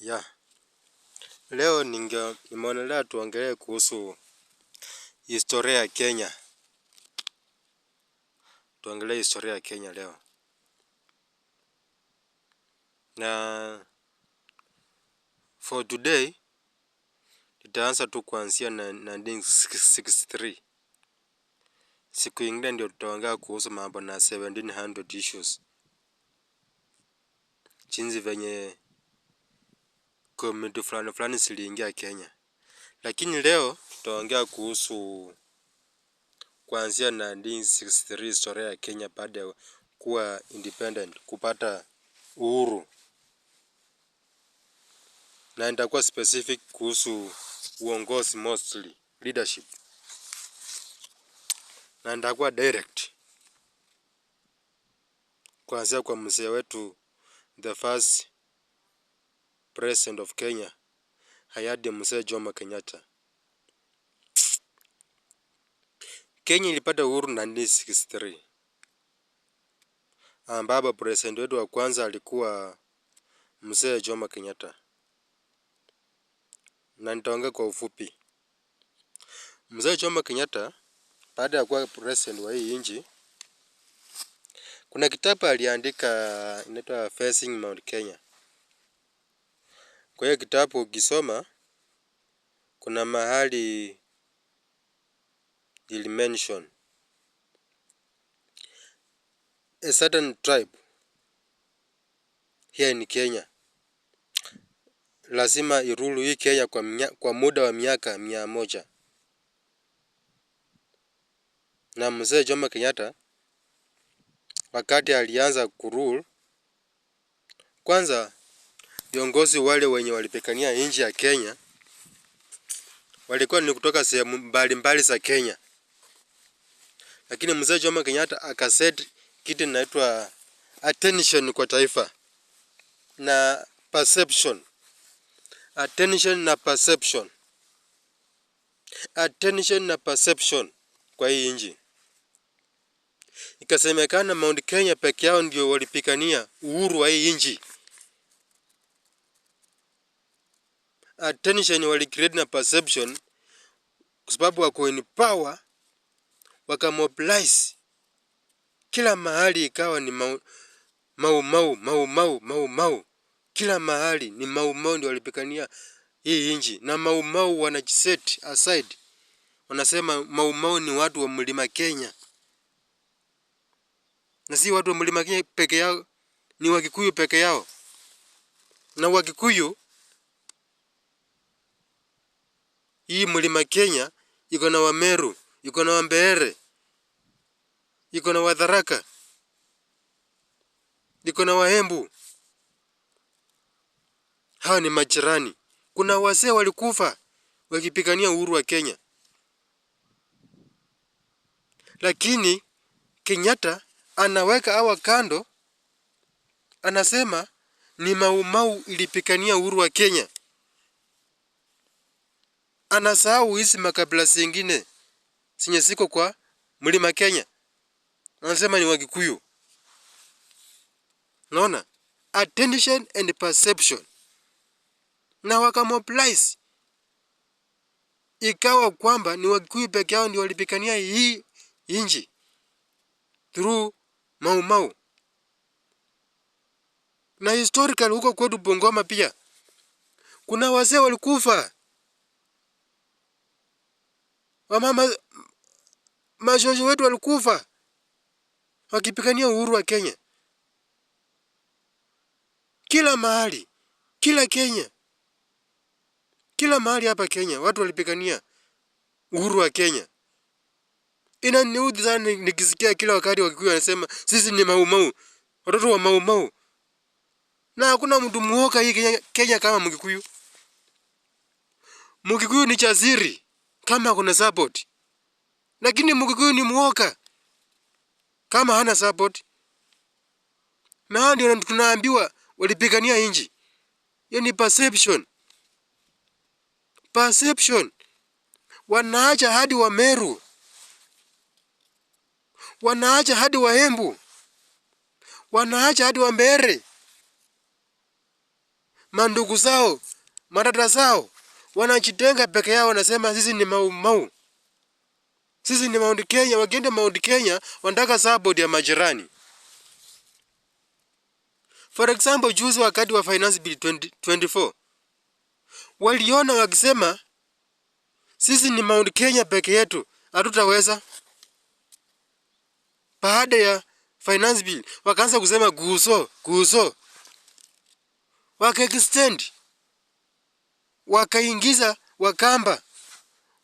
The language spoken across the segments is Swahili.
Ya, leo nimeonelea tuongelee kuhusu historia ya Kenya. Tuongelee historia ya Kenya leo. Na for today, tutaanza tu kuanzia na 1963. Siku ingine ndio tutaongea kuhusu mambo na 1700 issues. Jinsi venye community fulani ziliingia Kenya. Lakini leo tutaongea kuhusu kuanzia na 1963 historia ya Kenya baada ya kuwa independent, kupata uhuru. Na nitakuwa specific kuhusu uongozi mostly, leadership. Na nitakuwa direct kuanzia kwa mzee wetu, the first president of Kenya, hayati mzee Jomo Kenyatta. Kenya ilipata uhuru 1963. Ambapo president wetu wa kwanza alikuwa mzee Jomo Kenyatta. Na nitaongea kwa ufupi. Mzee Jomo Kenyatta baada ya kuwa president wa hii nchi, kuna kitabu aliandika inaitwa Facing Mount Kenya. Kwa hiyo kitabu ukisoma, kuna mahali ili mention a certain tribe here in Kenya lazima irulu hii Kenya kwa muda wa miaka 100. Na mzee Jomo Kenyatta wakati alianza kurule, kwanza viongozi wale wenye walipigania nchi ya Kenya walikuwa ni kutoka sehemu mbalimbali za Kenya. Lakini mzee Jomo Kenyatta akaset kitu inaitwa attention kwa taifa na perception. Attention na perception. Attention na perception kwa hii nchi. Ikasemekana Mount Kenya peke yao ndio walipigania uhuru wa hii nchi. Attention wali create na perception kwa sababu wako in power, wakamobilize kila mahali, ikawa ni mau. Kila mahali ni mau ndio walipigania hii nchi. Na mau wanajiset aside. Wanasema mau ni watu wa mlima Kenya. Na si watu wa mlima Kenya peke yao, ni Wakikuyu peke yao. Na Wakikuyu, hii mlima Kenya iko na Wameru, iko na Wambeere, iko na Watharaka, iko na Waembu. Hawa ni majirani. Kuna wazee walikufa wakipigania uhuru wa Kenya. Lakini Kenyatta anaweka hawa kando, anasema ni mau ilipigania uhuru wa Kenya. Anasahau hizi makabila zingine zenye ziko kwa mlima Kenya. Anasema ni Wakikuyu. Unaona? Attention and perception. Na wakamobilize. Ikawa kwamba ni Wakikuyu peke yao ndio walipigania hii nchi through mau. Na historical huko kwetu Bungoma pia kuna wazee walikufa. Wamama mashosho wetu walikufa wakipigania uhuru wa Kenya. Kila mahali, kila Kenya, kila mahali hapa Kenya watu walipigania uhuru wa Kenya. Inaniudhi sana nikisikia kila wakati Wakikuyu wanasema sisi ni mau, watoto wa mau. Na hakuna mtu muoga hii Kenya kama Mkikuyu. Mkikuyu ni chaziri kama kuna support. Lakini Mkikuyu ni muoga kama hana support. Na ndio tunaambiwa walipigania nchi. Hiyo ni perception. Perception. Wanaacha hadi Wameru. Wanaacha hadi Waembu. Wanaacha hadi Wambeere. mandugu zao, madada zao wanajitenga peke yao, wanasema sisi ni Mau. Sisi ni Mount Kenya. Wakienda Mount Kenya wanataka support ya majirani. For example, juzi wakati wa Finance Bill 2024 waliona wakisema sisi ni Mount Kenya peke yetu, hatutaweza. Baada ya Finance Bill wakaanza kusema guso. Waka-extend. Wakaingiza Wakamba,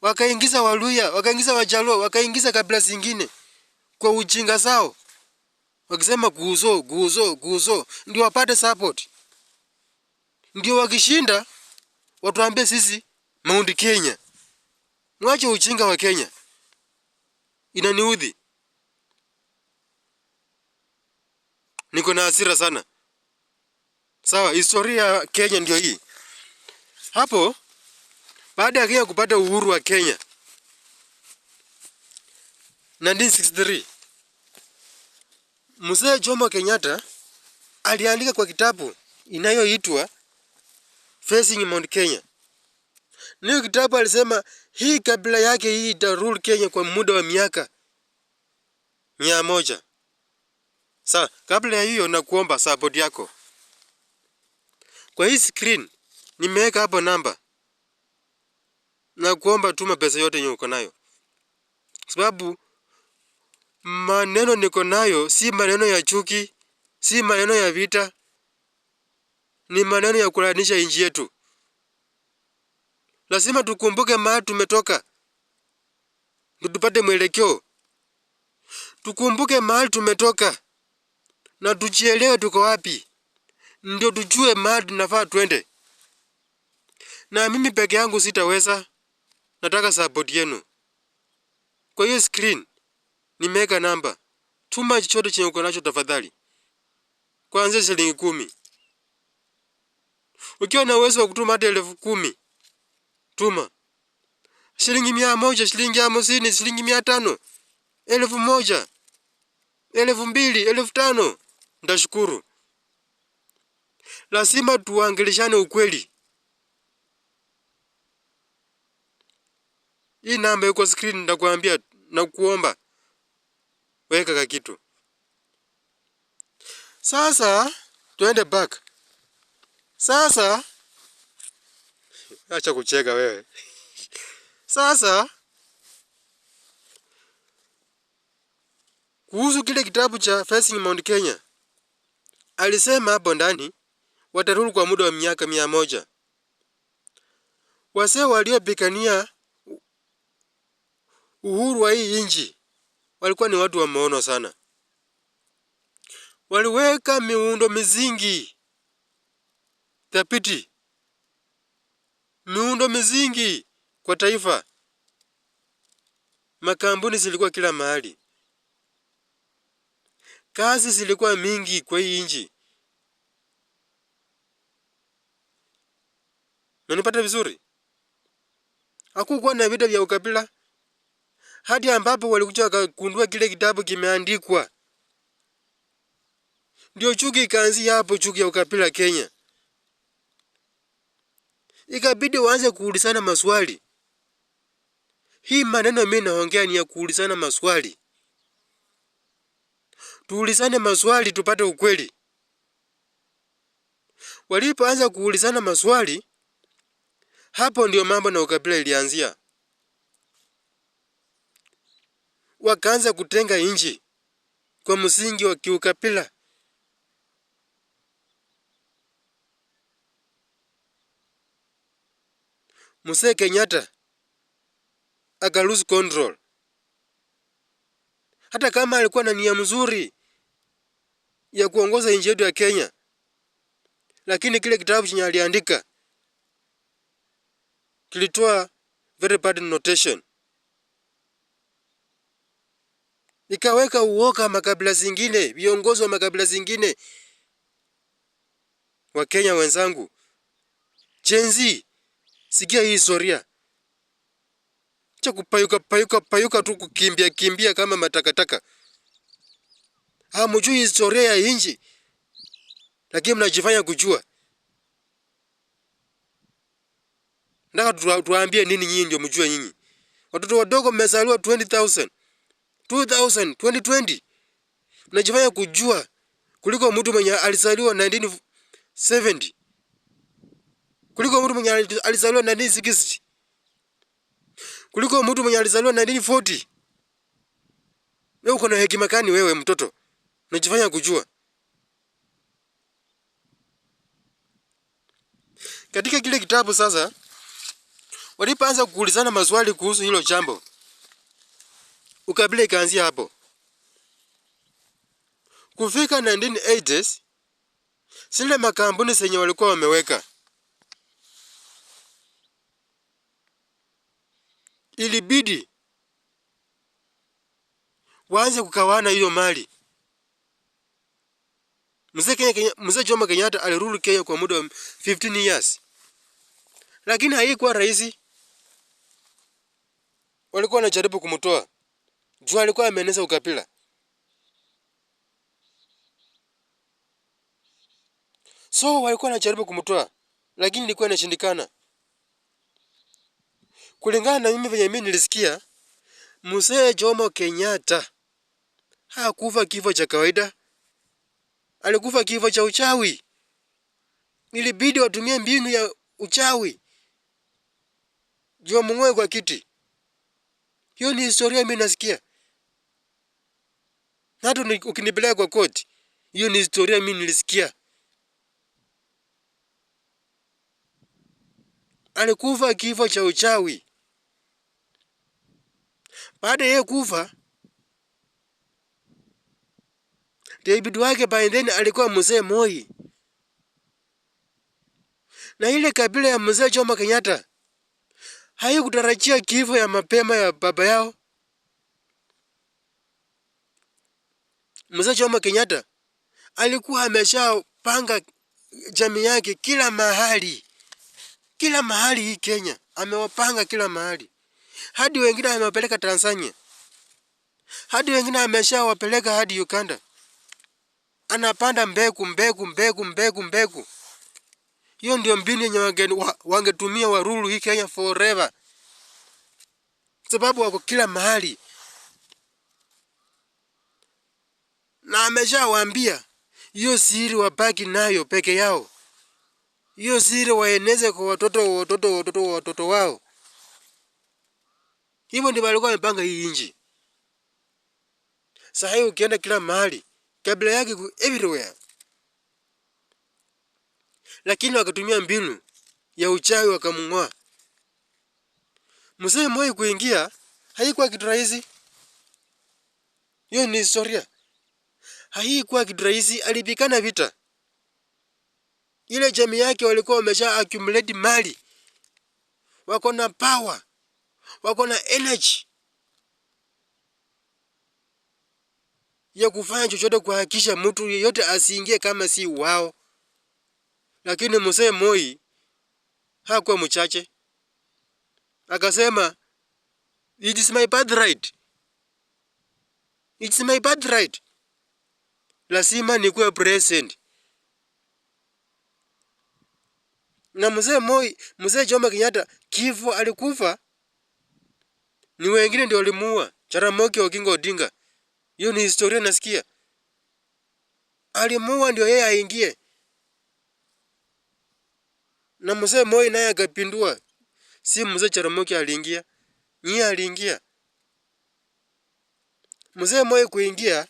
wakaingiza Waluya, wakaingiza Wajaluo, wakaingiza kabila zingine kwa ujinga zao. Wakisema guzo ndio wapate support. Ndio wakishinda watuambie sisi Mount Kenya. Mwache ujinga wa Kenya. Inaniudhi. Niko na hasira sana. Sawa, historia ya Kenya ndio hii. Hapo baada ya Kenya kupata uhuru wa Kenya 1963, Mzee Jomo Kenyatta aliandika kwa kitabu inayoitwa Facing Mount Kenya. Niyo kitabu alisema hii kabila yake hii itarule Kenya kwa muda wa miaka 100. Sasa kabla ya hiyo nakuomba support yako. Kwa hii screen nimeweka hapo namba. Na kuomba tuma pesa yote yenye uko nayo. Sababu maneno niko nayo si maneno ya chuki, si maneno ya vita. Ni maneno ya kulanisha nchi yetu. Lazima tukumbuke mahali tumetoka. Ndio tupate mwelekeo. Tukumbuke mahali tumetoka. Na tujielewe tuko wapi. Ndio tujue mahali tunafaa twende. Na mimi peke yangu sitaweza. Nataka support yenu. Kwa hiyo screen nimeweka namba. Tuma chochote chenye uko nacho tafadhali. Kuanzia shilingi 10. Ukiwa na uwezo wa kutuma hata 10,000, tuma. Shilingi 100, shilingi 50, shilingi 500, 1,000, 2,000, 5,000. Ndashukuru. Lazima tuangelishane ukweli. Hii namba iko screen ndakuambia na kuomba. Weka kitu. Sasa tuende back. Sasa acha kucheka wewe. Sasa kuhusu kile kitabu cha Facing Mount Kenya. Alisema hapo ndani watarudi kwa muda wa miaka 100. Wazee waliopigania uhuru wa hii nchi walikuwa ni watu wa maono sana. Waliweka miundo mizingi thabiti. Miundo mizingi kwa taifa. Makampuni zilikuwa kila mahali. Kazi zilikuwa mingi kwa hii nchi. Unanipata vizuri? Hakukuwa na vita vya ukabila. Hadi ambapo walikuja wakagundua kile kitabu kimeandikwa. Ndio chuki ikaanzia hapo, chuki ya ukabila Kenya. Ikabidi waanze kuulizana maswali. Hii maneno mimi naongea ni ya kuulizana maswali. Tuulizane maswali tupate ukweli. Walipoanza kuulizana maswali, hapo ndio mambo na ukabila ilianzia. Wakaanza kutenga nchi kwa msingi wa kiukabila. Mzee Kenyatta aka lose control. Hata kama alikuwa na nia mzuri ya kuongoza nchi yetu ya Kenya, lakini kile kitabu chenye aliandika kilitoa very bad notation. Ikaweka uoga makabila zingine, viongozi wa makabila zingine. Wa Kenya wenzangu, Gen Z, sikia hii historia. Acha kupayuka tu kukimbia kama matakataka. Hamjui historia ya nchi, lakini mnajifanya kujua. Nataka tuambie nini nyinyi ndio mjue nyinyi? Watoto wadogo mmezaliwa 20,000, 2000, 2020. Mnajifanya kujua kuliko mtu mwenye alizaliwa 1970. Kuliko mtu mwenye alizaliwa 1960. Kuliko mtu mwenye alizaliwa 1940. Wewe uko na hekima gani wewe mtoto? Unajifanya kujua. Katika kile kitabu sasa walipoanza kuulizana maswali kuhusu hilo jambo, ukabila ikaanzia hapo. Kufika 1980s, zile makampuni zenye walikuwa wameweka ilibidi waanze kukawana hiyo mali. Mzee Jomo Kenyatta alirudi Kenya kwa muda wa 15 years. Lakini haikuwa rahisi. Walikuwa wanajaribu kumtoa. Juu alikuwa ameneza ukabila. So walikuwa wanajaribu kumtoa, lakini ilikuwa inashindikana. Kulingana na mimi venye mimi nilisikia, Mzee Jomo Kenyatta hakufa kifo cha kawaida. Alikufa kifo cha uchawi. Ilibidi watumie mbinu ya uchawi juu mng'oe kwa kiti. Hiyo ni historia mimi nasikia. Hata ukinipeleka kwa koti, hiyo ni historia mimi nilisikia. Alikufa kifo cha uchawi. Baada ya kufa, David wake by then alikuwa Mzee Moi. Na ile kabila ya Mzee Jomo Kenyatta haikutarajia kifo ya mapema ya baba yao. Mzee Jomo Kenyatta alikuwa ameshapanga jamii yake kila mahali. Kila mahali hii Kenya amewapanga kila mahali. Hadi wengine amewapeleka Tanzania. Hadi wengine ameshawapeleka hadi Uganda. Anapanda mbegu. Hiyo ndio mbinu yenye wangetumia warulu hii Kenya forever. Sababu wako kila mahali. Na ameshawaambia hiyo siri wabaki nayo peke yao. Hiyo siri waeneze kwa watoto wao. Hivyo ndio walikuwa wamepanga hii nchi. Sasa hiyo ukienda kila mahali, kabila yake everywhere. Lakini wakatumia mbinu ya uchawi wakamng'oa. Mzee Moi kuingia haikuwa kitu rahisi. Hiyo ni historia. Haikuwa kitu rahisi, alipigana vita. Ile jamii yake walikuwa wamesha accumulate mali. Wako na power. Wako na energy ya kufanya chochote kuhakikisha mtu yeyote asiingie kama si wao. Lakini Mzee Moi hakuwa mchache. Akasema, it is my birthright. It's my birthright. Lazima nikuwe present. Na Mzee Jomo Kenyatta kifo alikufa. Ni wengine ndio walimuua. Jaramogi Oginga Odinga. Hiyo ni historia nasikia. Alimuua ndio yeye aingie. Na Mzee Moi naye akapindua. Si Mzee Jaramogi aliingia. Yeye aliingia. Mzee Moi kuingia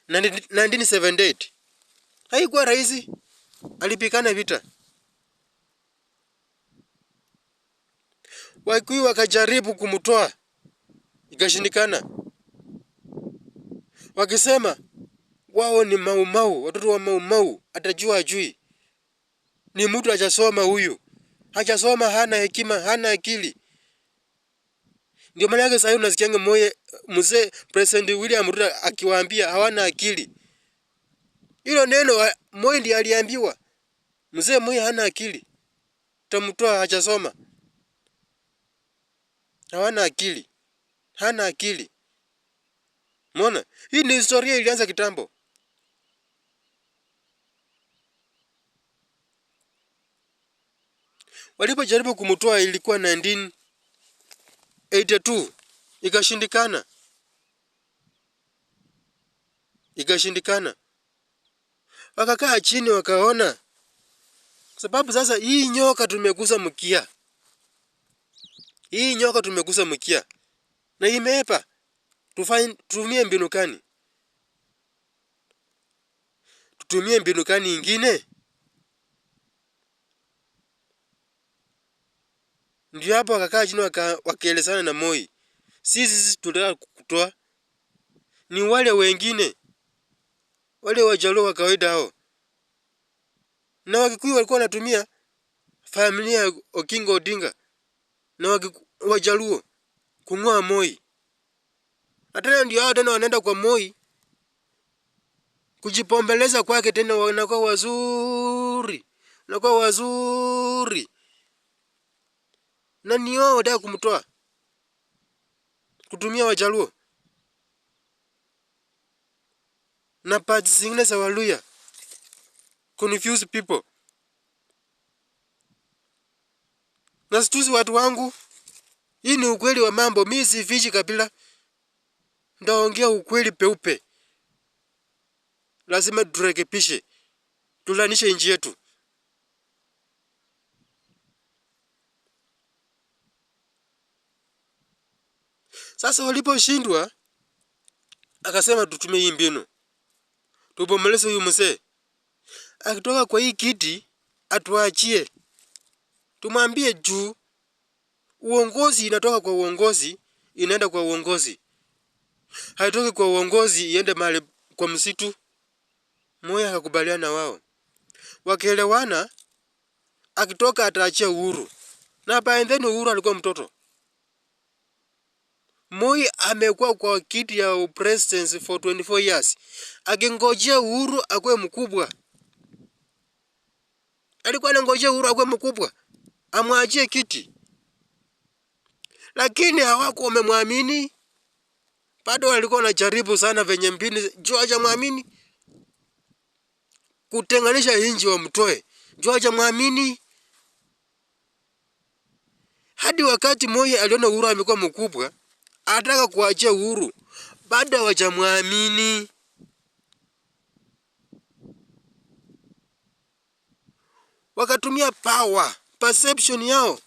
1978. Haikuwa rahisi. Alipigana vita. Wakikuyu wakajaribu kumtoa. Ikashindikana. Wakisema wao ni Mau, watoto wa Mau, atajua ajui. Ni mtu hajasoma huyu. Hajasoma, hana hekima, hana akili. Ndio maana yake sasa unasikianga Mzee President William Ruto akiwaambia hawana akili. Hilo neno Moi ndiye aliambiwa. Mzee Moi hana akili. Tamtoa hajasoma. Hawana akili. Hana akili. Umeona? Hii ni historia ilianza kitambo. Walipojaribu kumtoa ilikuwa 1982, ikashindikana. Wakakaa chini wakaona, sababu sasa hii nyoka tumegusa mkia. Na imeepa. Tutumie mbinu gani? Tutumie mbinu gani ingine? Ndio hapo wakakaa chini wakaelezana na Moi. Sisi tunataka kukutoa. Ni wale wengine. Wale Wajaluo wa kawaida hao. Na Wakikuyu walikuwa wanatumia familia ya Oginga Odinga na Wajaluo kung'oa Moi. Hata ndio hao tena wanaenda kwa Moi kujipombeleza kwake, tena wanakuwa wazuri. Na ni wao wataka kumtoa kutumia Wajaluo na parts zingine za Waluya confuse people. Na situsi watu wangu, hii ni ukweli wa mambo. Mimi sifichi kabila, ndaongea ukweli peupe. Lazima turekebishe, tulanishe nchi yetu. Sasa waliposhindwa, akasema tutumie hii mbinu, tubomeleze huyu mzee. Akitoka kwa hii kiti atuachie. Tumwambie juu uongozi inatoka kwa uongozi, inaenda kwa uongozi. Haitoki kwa uongozi iende mahali kwa msitu. Moi akakubaliana wao. Wakaelewana, akitoka ataachia Uhuru. Na by then Uhuru alikuwa mtoto. Moi amekuwa kwa kiti ya presidency for 24 years. Akingojea Uhuru akue mkubwa. Alikuwa anangojea Uhuru akue mkubwa, amwachie kiti. Lakini hawako wamemwamini. Bado walikuwa wanajaribu sana venye mbinu George muamini. Kutenganisha inji wa mtoe. George muamini. Hadi wakati Moi aliona Uhuru amekuwa mkubwa, ataka kuachia Uhuru, bado hawajamuamini. Wakatumia power, perception yao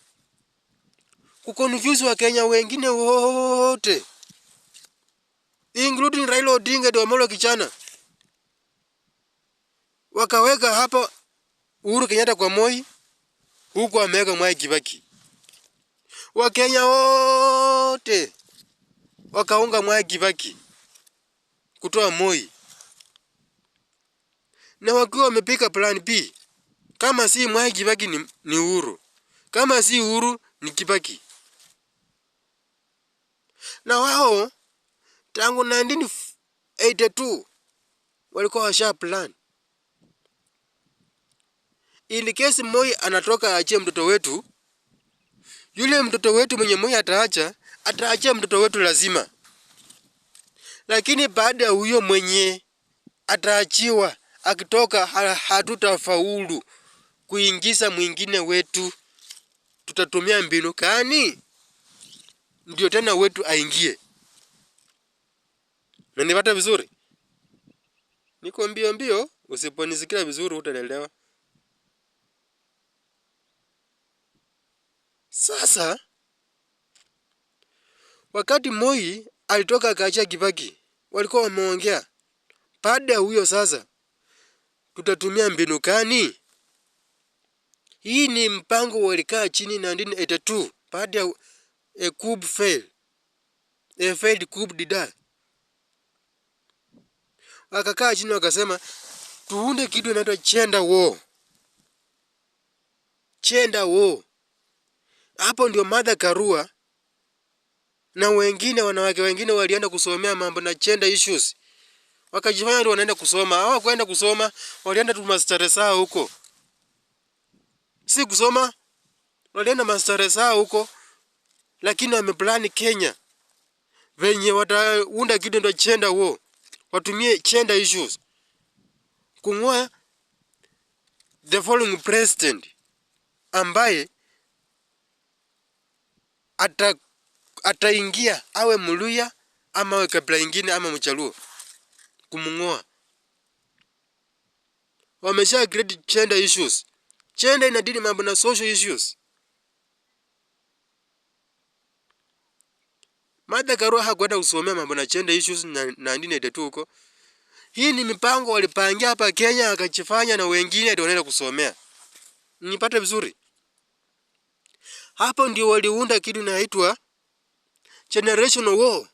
kuconfuse wa Kenya wengine wote, including Raila Odinga na Amolo Kichana. Wakaweka hapa Uhuru Kenyatta kwa Moi, huko ameweka Mwai Kibaki. Wakenya wote wakaunga Mwai Kibaki kutoa Moi. Na wakiwa wamepika plan B. Kama si Mwai Kibaki ni Uhuru. Kama si Uhuru ni Kibaki. Na wao tangu 1982 walikuwa washa plan. Ili kesi Moi anatoka aachie mtoto wetu, yule mtoto wetu mwenye Moi ataachia mtoto wetu lazima. Lakini baada ya huyo mwenye ataachiwa akitoka, hatutafaulu kuingiza mwingine wetu. Tutatumia mbinu gani ndio tena wetu aingie? Na nipata vizuri? Niko mbio, usiponisikia vizuri utaelewa. Sasa wakati Moi alitoka akaachia Kibaki, walikuwa wameongea, baada ya huyo sasa tutatumia mbinu gani? Hii ni mpango walikaa chini 1982 baada ya coup failed coup d'etat. Wakakaa chini wakasema tuunde kitu inaitwa gender war. Hapo ndio Martha Karua na wengine wanawake wengine walienda kusomea mambo na gender issues. Wakajifanya ndio wanaenda kusoma. Hawakwenda kusoma, walienda tu masters zao huko. Si kusoma, walienda masters zao huko. Lakini wameplan Kenya venye wataunda kitu ndio gender war. Watumie gender issues kung'oa the following president ambaye ataingia awe Mluya ama awe kabila ingine ama Mchaluo kumngoa. Wamesha create gender issues. Gender inadili mambo na social issues. Martha Karua hakwenda kusomea mambo na gender issues na 1982 huko. Hii ni mipango walipangia hapa Kenya akachifanya na wengine ndio wanaenda kusomea. Nipate vizuri. Hapo ndio waliunda kitu inaitwa Generational War.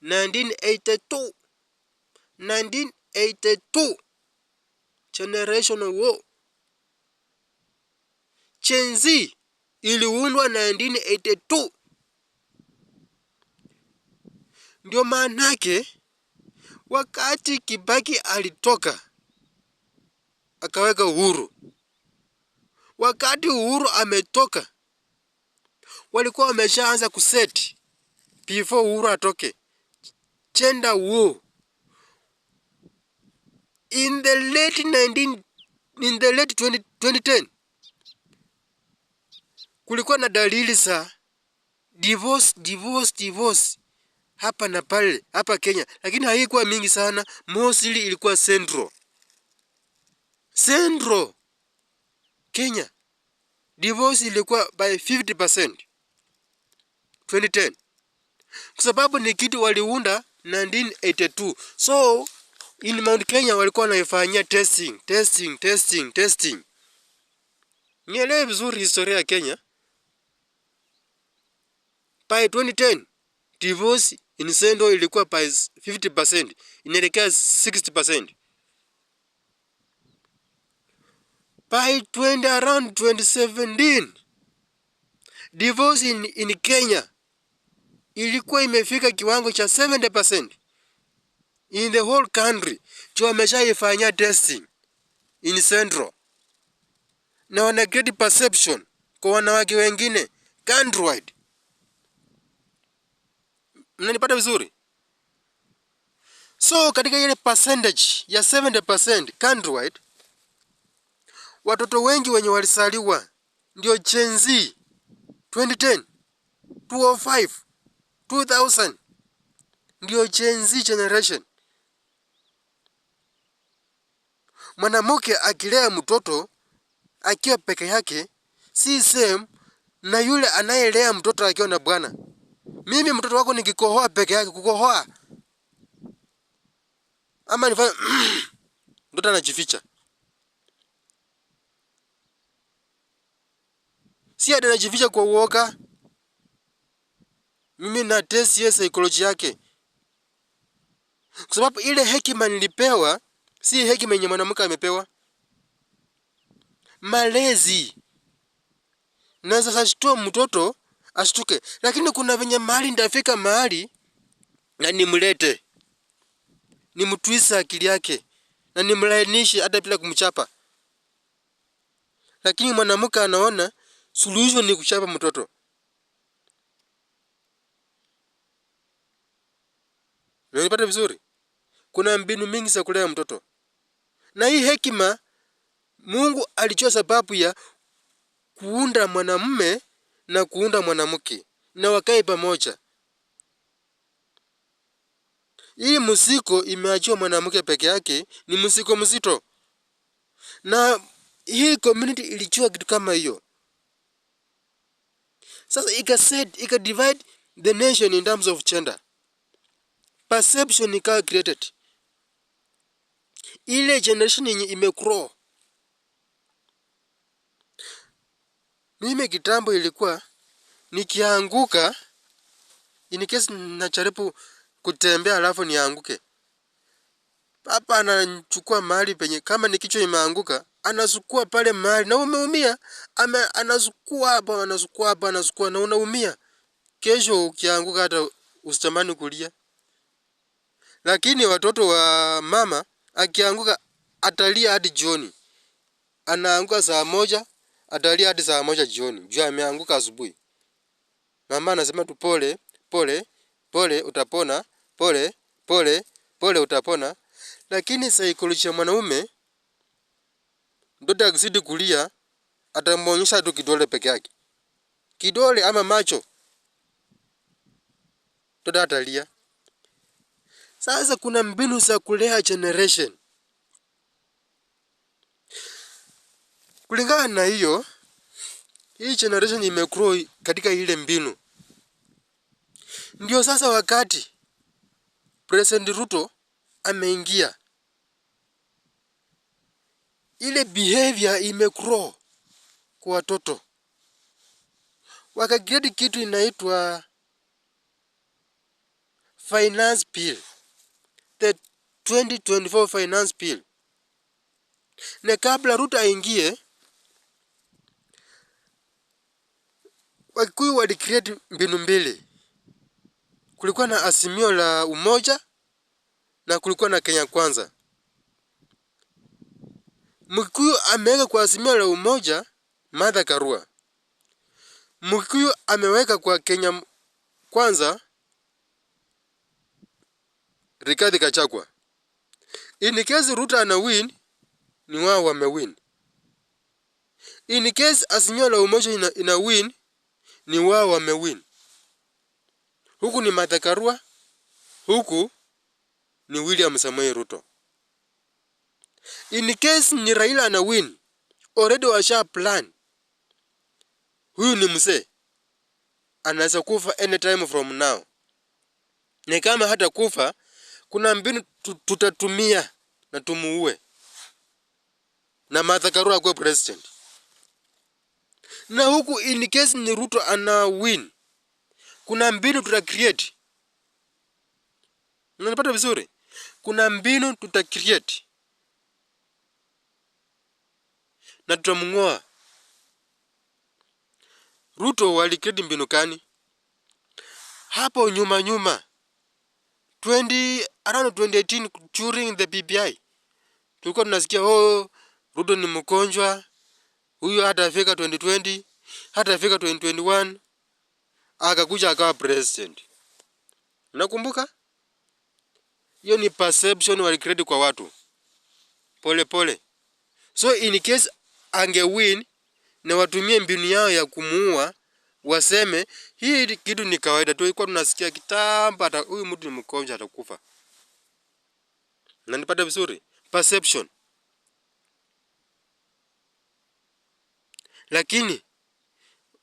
1982 Generational War. Gen Z iliundwa 1982. Ndio maanake wakati Kibaki alitoka akaweka Uhuru. Wakati Uhuru ametoka walikuwa wameshaanza kuset before Uhuru atoke. Gender war. In the late 2010 kulikuwa na dalili za divorce hapa na pale hapa Kenya, lakini haikuwa mingi sana. Mostly ilikuwa Central Kenya. Divorce ilikuwa by 50% 2010, kwa sababu ni kitu waliunda 1982. So in Mount Kenya walikuwa wanaifanyia testing. Nielewe vizuri historia ya Kenya. By 2010 divorce in Central ilikuwa by 50%, inaelekea 60%. By around 2017 divorce in Kenya ilikuwa imefika kiwango cha 70% in the whole country. Tu wameshaifanyia testing in Central na wana create perception kwa wanawake wengine countrywide. Mnanipata vizuri? So katika ile percentage ya 70% countrywide, watoto wengi wenye walisaliwa ndio Gen Z 2010, 2005, 2000 ndio Gen Z generation. Mwanamke akilea mtoto akiwa peke yake si same na yule anayelea mtoto akiwa na bwana. Mimi mtoto wako nikikohoa peke yake, kukohoa ama nifanye mtoto anajificha, si anajificha kwa uoga. Mimi na test ya psychology yake, kwa sababu ile hekima nilipewa si hekima yenye mwanamke amepewa. Malezi naweza sashtua mtoto ashtuke, lakini kuna venye mahali ndafika mahali na nimlete, nimtwisa akili yake na nimlainishe hata bila kumchapa. Lakini mwanamke anaona suluhisho ni kuchapa mtoto. Unanipata vizuri? Kuna mbinu mingi za kulea mtoto. Na hii hekima Mungu alichoa sababu ya kuunda mwanamume na kuunda mwanamke na wakae pamoja. Hii mzigo imeachiwa mwanamke peke yake ni mzigo mzito. Na hii community ilichua kitu kama hiyo. Sasa ika divide the nation in terms of gender. Perception ika created. Ile generation yenye imegrow. Mimi kitambo ilikuwa nikianguka, in case najaribu kutembea alafu nianguke, papa anachukua mahali penye kama ni kichwa imeanguka, anasukua pale mahali na umeumia, anasukua hapa na unaumia. Kesho ukianguka hata usitamani kulia. Lakini watoto wa mama akianguka atalia hadi jioni. Anaanguka saa moja, atalia hadi saa moja jioni. Juu ameanguka asubuhi. Mama anasema tu pole utapona, pole utapona. Lakini saikolojia mwanaume, mtoto akizidi kulia atamuonyesha tu kidole peke yake. kidole ama macho, mtoto atalia. Sasa kuna mbinu za kulea generation. Kulingana na hiyo, hii generation imegrow katika ile mbinu. Ndio sasa wakati President Ruto ameingia, ile behavior imegrow kwa watoto. Wakagrade kitu inaitwa finance bill, the 2024 finance bill. Na kabla Ruto aingie, Wakikuyu walicreate mbinu mbili. Kulikuwa na Azimio la Umoja na kulikuwa na Kenya Kwanza. Mkikuyu ameweka kwa Azimio la Umoja Martha Karua. Mkikuyu ameweka kwa Kenya Kwanza Rigathi Gachagua. In case Ruto ana win, ni wao wamewin. In case Azimio la Umoja ina win, ni wao wamewin. Huku ni Martha Karua, huku ni William Samoei Ruto. In case ni Raila ana win, already washa plan. Huyu ni mzee, anaweza kufa anytime from now. Na kama hata kufa, kuna mbinu tutatumia na tumuue. Na Martha Karua akuwe president. Na huku in case ni Ruto ana win, kuna mbinu tutacreate. Unanipata vizuri? Kuna mbinu tutacreate. Na tutamngoa. Ruto walicreate mbinu kani? Hapo nyuma around 2018 during the BBI, tulikuwa tunasikia Ruto ni mgonjwa, huyu hatafika 2020, hatafika 2021, akakuja akawa president. Unakumbuka? Hiyo ni perception walicreate kwa watu. Pole pole. So in case angewin na watumie mbinu yao ya kumuua, waseme hii kitu ni kawaida tu, ilikuwa tunasikia kitambo hata huyu mtu ni mgonjwa atakufa. Unanipata vizuri? Perception. Lakini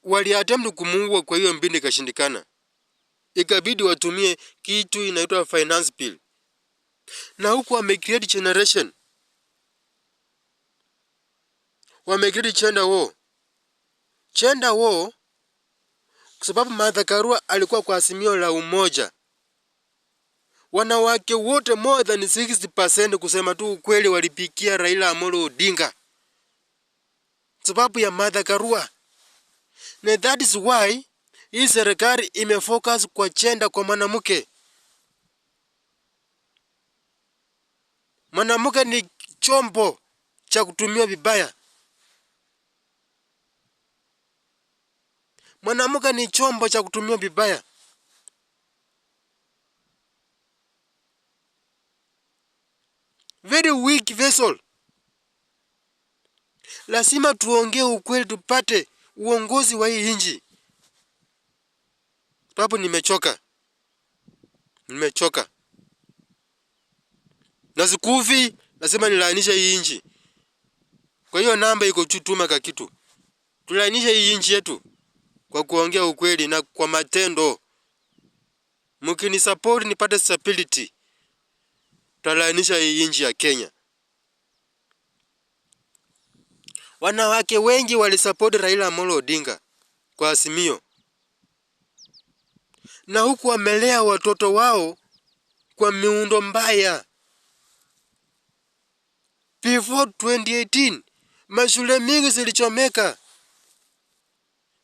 waliattempt kumuua, kwa hiyo mbinu ikashindikana. Ikabidi watumie kitu inaitwa finance bill. Na huku wamecreate generation. Wamecreate gender war. Gender war kwa sababu Martha Karua alikuwa kwa Azimio la Umoja. Wanawake wote more than 60% kusema tu ukweli walipikia Raila Amolo Odinga. Sababu ya Martha Karua. Na that is why hii serikali imefocus kwa gender kwa mwanamke. Mwanamke ni chombo cha kutumia vibaya. Mwanamke ni chombo cha kutumia vibaya. Very weak vessel. Lazima tuongee ukweli tupate uongozi wa hii nchi. Sababu nimechoka. Na sikufi, lazima nilainisha hii nchi. Kwa hiyo namba iko chutuma ka kitu. Tulainisha hii nchi yetu kwa kuongea ukweli na kwa matendo. Mkini support nipate stability. Tutalainisha hii nchi ya Kenya. Wanawake wengi walisupport Raila Amolo Odinga kwa Azimio. Na huku wamelea watoto wao kwa miundo mbaya. Before 2018, mashule mingi zilichomeka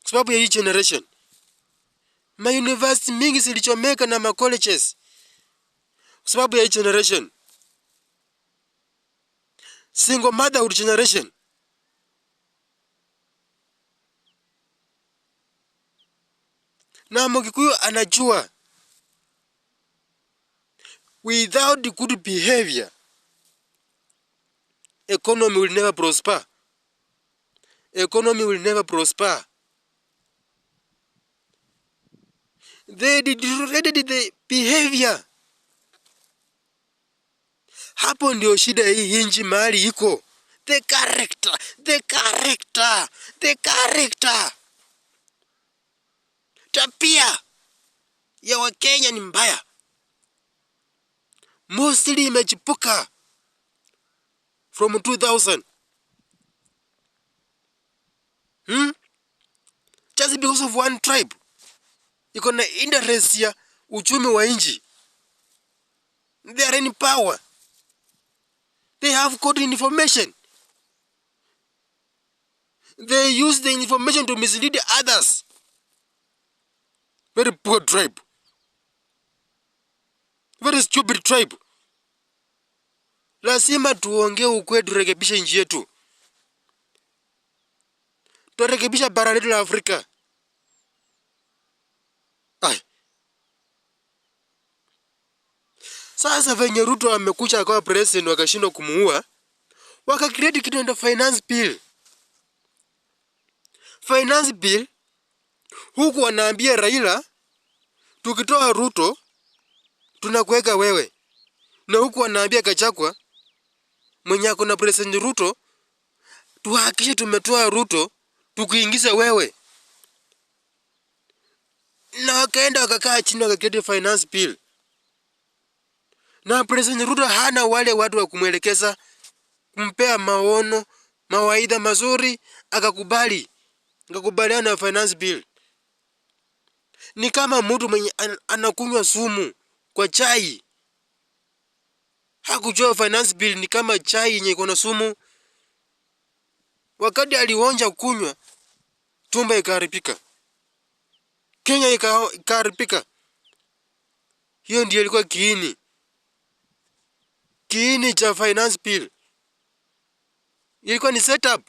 kwa sababu ya hii generation. University mingi zilichomeka na colleges kwa sababu ya hii generation. Single motherhood generation. Na Mkikuyu anajua without good behavior, economy will never prosper. Economy will never prosper. They deteriorated the behavior. Hapo ndio shida hii inji mahali iko. The character. Tabia ya Wakenya ni mbaya. Mostly imechipuka from 2000. Just because of one tribe. Iko na interest ya uchumi wa inji. They are in power. They have got information. They use the information to mislead others. Very poor tribe. Very stupid tribe. Lazima tuongee ukweli, turekebishe nchi yetu. Turekebisha bara letu la Afrika. Sasa venye Ruto amekuja akawa president wakashindwa kumuua, wakacreate kitu ndio finance bill. Finance bill huku wanaambia Raila, tukitoa Ruto tunakuweka wewe. Na huku wanaambia Gachagua mwenye ako na president Ruto, tuhakikishe tumetoa Ruto tukuingiza wewe. Na wakaenda wakakaa chini wakacreate finance bill. Na president Ruto hana wale watu wa kumwelekeza, kumpea maono, mawaidha mazuri, akakubaliana na finance bill. Ni kama mtu mwenye anakunywa sumu kwa chai. Hakujua finance bill ni kama chai yenye iko na sumu. Wakati alionja kunywa, tumbo ikaharibika. Kenya ikaharibika. Hiyo ndiyo ilikuwa kiini cha finance bill. Ilikuwa ni setup.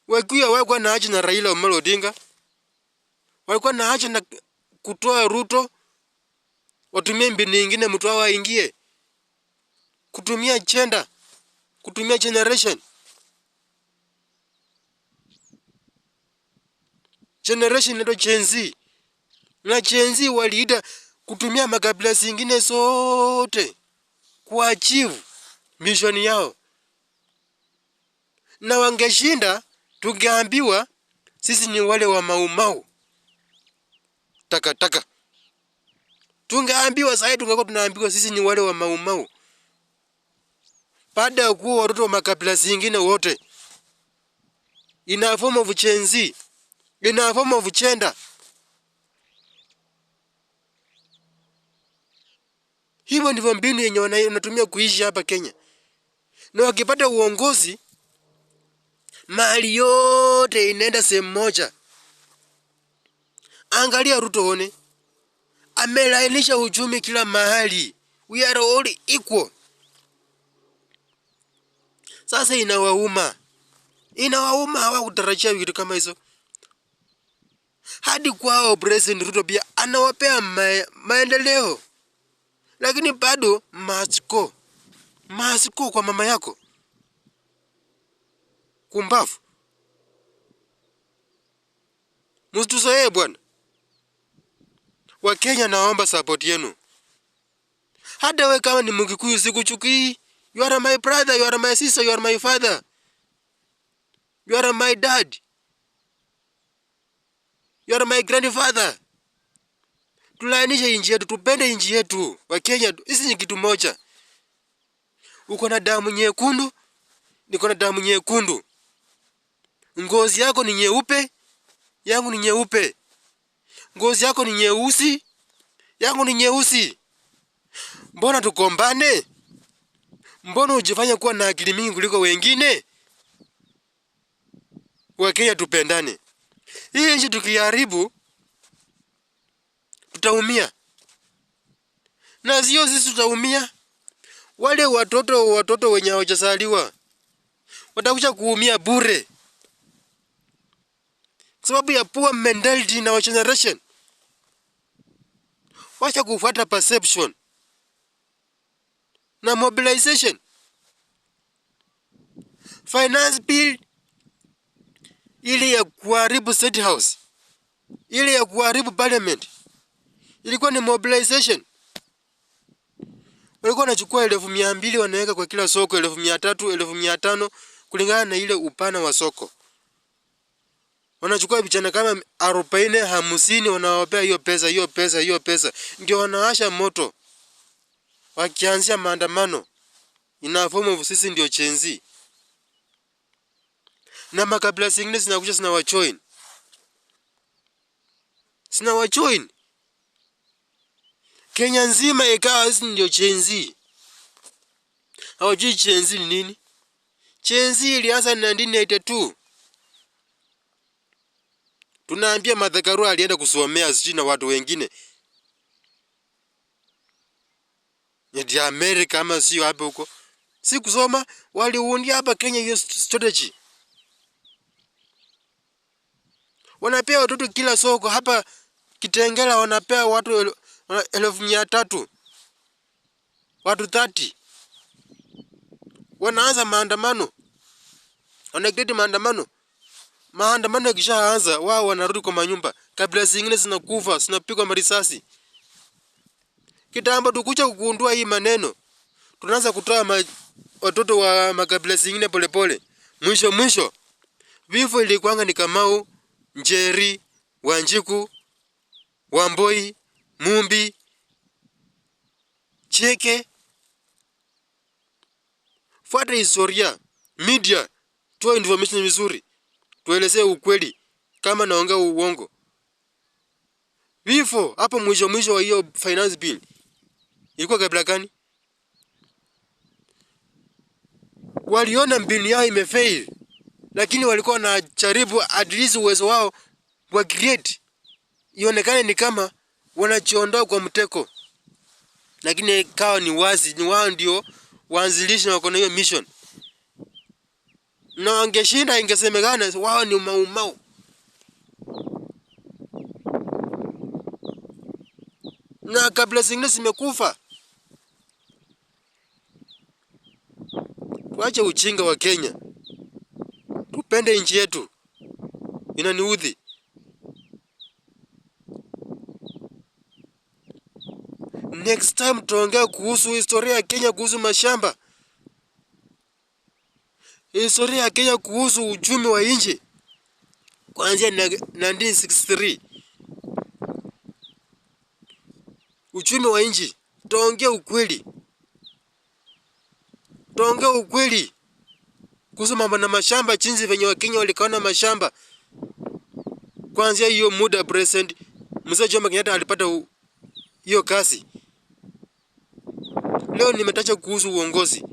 Walikuwa na haja na Raila Amolo Odinga. Walikuwa na haja na kutoa Ruto. Watumie mbinu nyingine mtu wao aingie. Kutumia gender. Kutumia generation. Generation ndio Gen Z. Na Gen Z waliida kutumia makabila zingine zote kuachieve mission yao. Na wangeshinda, tungeambiwa sisi ni wale wa Mau. Taka. Tungeambiwa sasa, tungekuwa tunaambiwa sisi ni wale wa Mau. Baada ya kuwa watoto wa makabila zingine wote. In a form of Gen Z. In a form of gender. Hivyo ndivyo mbinu yenye wanatumia kuishi hapa Kenya. Na wakipata uongozi, mali yote inaenda sehemu moja. Angalia Ruto one. Amelainisha uchumi kila mahali. We are all equal. Sasa inawauma. Hawakutarajia vitu kama hizo. Hadi kwao President Ruto pia anawapea maendeleo. Lakini bado masiko kwa mama yako. Kumbafu. Msituzoee bwana. Wakenya naomba support yenu. Hata wewe kama ni Mgikuyu sikuchukii. You are my brother, you are my sister, you are my father. You are my dad. You are my grandfather. Tulainisha inji yetu, tupende inji yetu. Wakenya, isi ni kitu moja. Uko na damu nyekundu, niko na damu nyekundu. Ngozi yako ni nyeupe, yangu ni nyeupe. Ngozi yako ni nyeusi, yangu ni nyeusi. Mbona tukombane? Mbona ujifanya kuwa na akili mingi kuliko wengine? Wakenya tupendane. Hii nchi tukiharibu, tutaumia. Na sio sisi tutaumia. Wale watoto wenye hawajazaliwa watakuja kuumia bure. Kwa sababu ya poor mentality na generation. Wacha kufuata perception na mobilization. Finance bill ili ya kuharibu State House ile ya kuharibu parliament. Ilikuwa ni mobilization. Walikuwa wanachukua 200,000 wanaweka kwa kila soko, 300,000, 500,000 kulingana na ile upana wa soko. Wanachukua vijana kama 40, 50 wanawapea hiyo pesa. Ndio wanaasha moto. Wakianzia maandamano. Ina form of sisi ndio Gen Z. Na makabila zingine zinakuja zinawajoin. Kenya nzima ikawa sisi ndio Gen Z. Hawajui Gen Z ni nini? Gen Z ilianza 1982. Tunaambia Martha Karua alienda kusomea sijui na watu wengine. Ni Amerika ama sio hapa huko. Si kusoma, waliundia hapa Kenya hiyo strategy. Wanapea watoto kila soko hapa Kitengela wanapea watu 1,300. Watu 30. Wanaanza maandamano. Wanaketi maandamano. Maandamano yakishaanza wao wanarudi kwa manyumba. Kabila zingine zinakufa, zinapigwa marisasi. Kitambo tukuja kugundua hii maneno. Tunaanza kutoa watoto wa makabila zingine polepole. Mwisho. Vifo ilikuanga ni Kamau, Njeri, Wanjiku, Wamboi, Mumbi, Cheke. Fuata historia, media, toa information vizuri. Tuelezee ukweli kama naongea uongo. Vifo hapo mwisho wa hiyo finance bill. Ilikuwa kabla gani? Waliona mbinu yao imefail. Lakini walikuwa wanajaribu at least uwezo wao wa create. Ionekane ni kama wanajiondoa kwa mteko. Lakini kawa ni wazi, ni wao ndio waanzilishi na wako na hiyo mission. Na wangeshinda ingesemekana wao ni maumau. Na kabla zingine zimekufa. Tuache ujinga wa Kenya. Tupende nchi yetu. Inaniudhi. Next time tuongea kuhusu historia ya Kenya, kuhusu mashamba. Historia ya Kenya kuhusu uchumi wa nchi. Kuanzia 1963. Uchumi wa nchi. Tuongea ukweli. Kuhusu mambo na mashamba, jinsi venye Wakenya walikaona mashamba. Kuanzia hiyo muda present, Mzee Jomo Kenyatta alipata hiyo kazi. Leo nimetaja kuhusu uongozi.